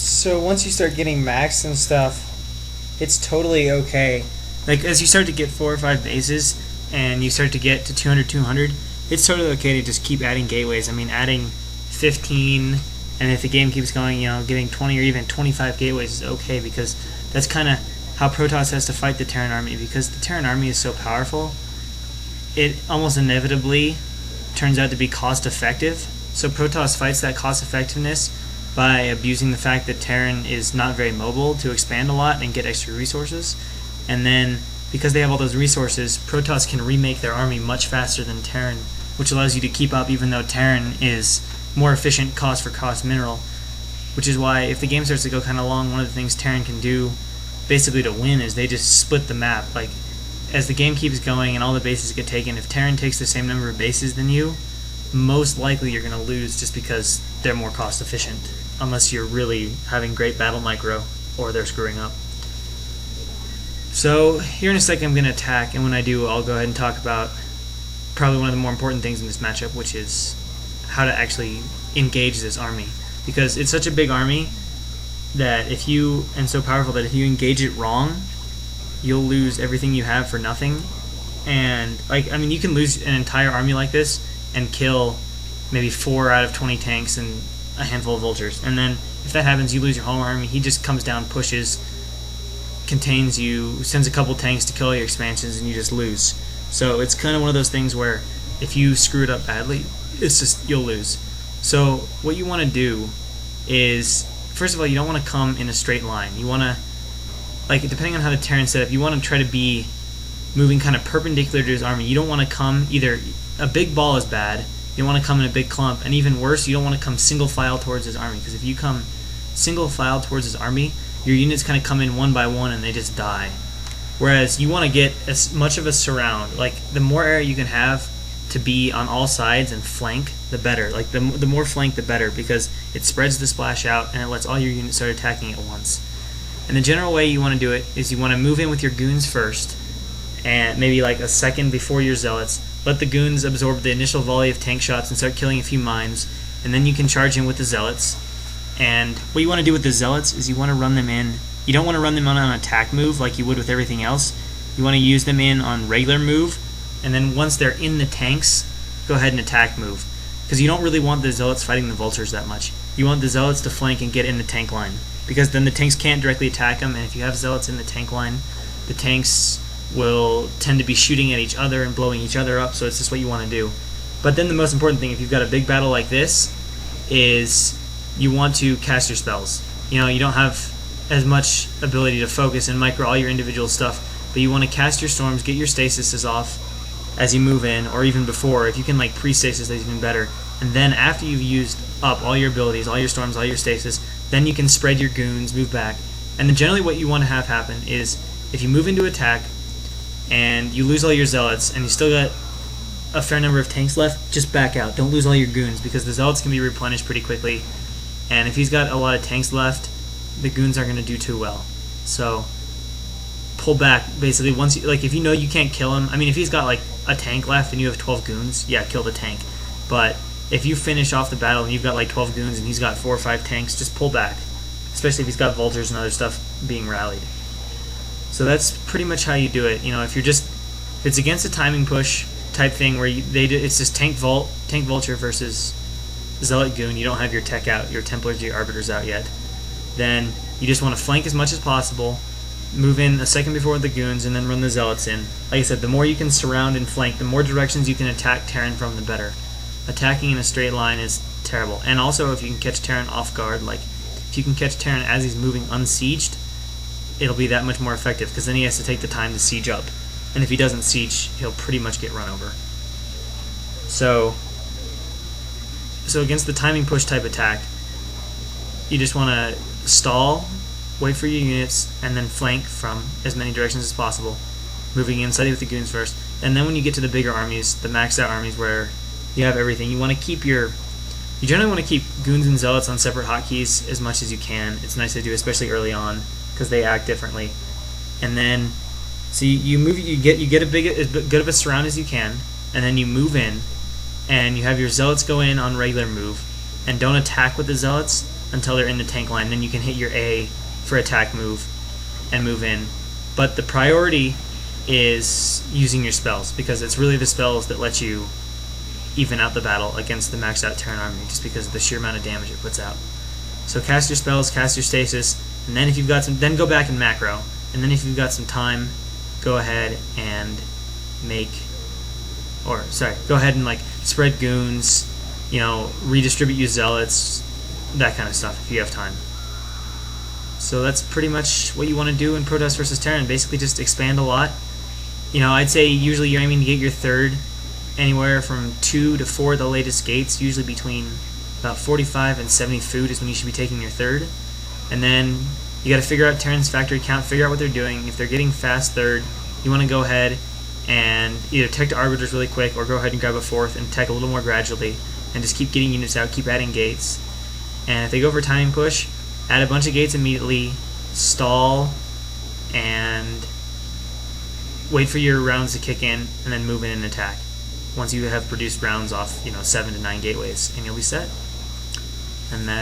So once you start getting max and stuff, it's totally okay. Like as you start to get 4 or 5 bases and you start to get to 200, it's totally okay to just keep adding gateways. I mean, adding 15, and if the game keeps going, getting 20 or even 25 gateways is okay, because that's kind of how Protoss has to fight the Terran army. Because the Terran army is so powerful, it almost inevitably turns out to be cost effective. So Protoss fights that cost effectiveness by abusing the fact that Terran is not very mobile to expand a lot and get extra resources. And then because they have all those resources, Protoss can remake their army much faster than Terran, which allows you to keep up even though Terran is more efficient cost for cost mineral. Which is why if the game starts to go kind of long, one of the things Terran can do basically to win is they just split the map. Like as the game keeps going and all the bases get taken, if Terran takes the same number of bases than you, most likely you're going to lose just because they're more cost efficient, unless you're really having great battle micro or they're screwing up. So here in a second I'm going to attack, and when I do I'll go ahead and talk about probably one of the more important things in this matchup, which is how to actually engage this army, because it's such a big army that and so powerful that if you engage it wrong, you'll lose everything you have for nothing. And you can lose an entire army like this and kill maybe 4 out of 20 tanks and a handful of vultures, and then if that happens you lose your whole army. He just comes down, pushes, contains you, sends a couple tanks to kill your expansions, and you just lose. So it's kind of one of those things where if you screw it up badly, you'll lose. So what you want to do is, first of all, you don't want to come in a straight line. You want to, depending on how the Terran's set up, you want to try to be moving kind of perpendicular to his army. You don't want to come either, a big ball is bad, you want to come in a big clump, and even worse, you don't want to come single file towards his army, because if you come single file towards his army, your units kind of come in one by one and they just die. Whereas you want to get as much of a surround, the more area you can have to be on all sides and flank, the better. The more flank, the better, because it spreads the splash out and it lets all your units start attacking at once. And the general way you want to do it is you want to move in with your goons first, and maybe a second before your zealots. Let the goons absorb the initial volley of tank shots and start killing a few mines, and then you can charge in with the zealots. And what you want to do with the zealots is you want to run them in. You don't want to run them on an attack move like you would with everything else. You want to use them in on regular move, and then once they're in the tanks, go ahead and attack move. Because you don't really want the zealots fighting the vultures that much. You want the zealots to flank and get in the tank line, because then the tanks can't directly attack them, and if you have zealots in the tank line, the tanks will tend to be shooting at each other and blowing each other up, so it's just what you want to do. But then the most important thing, if you've got a big battle like this, is you want to cast your spells. You don't have as much ability to focus and micro all your individual stuff, but you want to cast your storms, get your stasises off as you move in, or even before. If you can pre-stasis, that's even better. And then after you've used up all your abilities, all your storms, all your stasis, then you can spread your goons, move back. And then generally what you want to have happen is, if you move into attack and you lose all your zealots and you still got a fair number of tanks left, just back out. Don't lose all your goons, because the zealots can be replenished pretty quickly, and if he's got a lot of tanks left, the goons aren't going to do too well. So pull back, basically. Once you, if you know you can't kill him, if he's got a tank left and you have 12 goons, yeah, kill the tank. But if you finish off the battle and you've got 12 goons and he's got 4 or 5 tanks, just pull back, especially if he's got vultures and other stuff being rallied. So that's pretty much how you do it. If it's against a timing push type thing where it's just tank vulture versus zealot goon, you don't have your tech out, your Templars, your Arbiters out yet, then you just want to flank as much as possible, move in a second before the goons, and then run the zealots in. Like I said, the more you can surround and flank, the more directions you can attack Terran from, the better. Attacking in a straight line is terrible. And also, if you can catch Terran off guard, if you can catch Terran as he's moving unsieged, it'll be that much more effective, because then he has to take the time to siege up. And if he doesn't siege, he'll pretty much get run over. So against the timing push type attack, you just want to stall, wait for your units, and then flank from as many directions as possible, moving inside with the goons first. And then when you get to the bigger armies, the maxed out armies where you have everything, you generally want to keep goons and zealots on separate hotkeys as much as you can. It's nice to do, especially early on, because they act differently. And then so you get as good of a surround as you can, and then you move in, and you have your zealots go in on regular move, and don't attack with the zealots until they're in the tank line. Then you can hit your A for attack move and move in. But the priority is using your spells, because it's really the spells that let you even out the battle against the maxed out Terran army, just because of the sheer amount of damage it puts out. So cast your spells, cast your stasis, and then if you've got some, then go back and macro, and then if you've got some time, go ahead and go ahead and like spread goons, you know, redistribute your zealots, that kind of stuff if you have time. So that's pretty much what you want to do in Protoss versus Terran. Basically just expand a lot. You know, I'd say usually you're aiming to get your third anywhere from 2 to 4 the latest gates, usually between about 45 and 70 food is when you should be taking your third. And then you got to figure out Terran's factory count, figure out what they're doing. If they're getting fast third, you want to go ahead and either tech to arbiters really quick or go ahead and grab a fourth and tech a little more gradually and just keep getting units out, keep adding gates. And if they go for timing push, add a bunch of gates immediately, stall, and wait for your rounds to kick in, and then move in and attack. Once you have produced rounds off, 7 to 9 gateways, and you'll be set. And that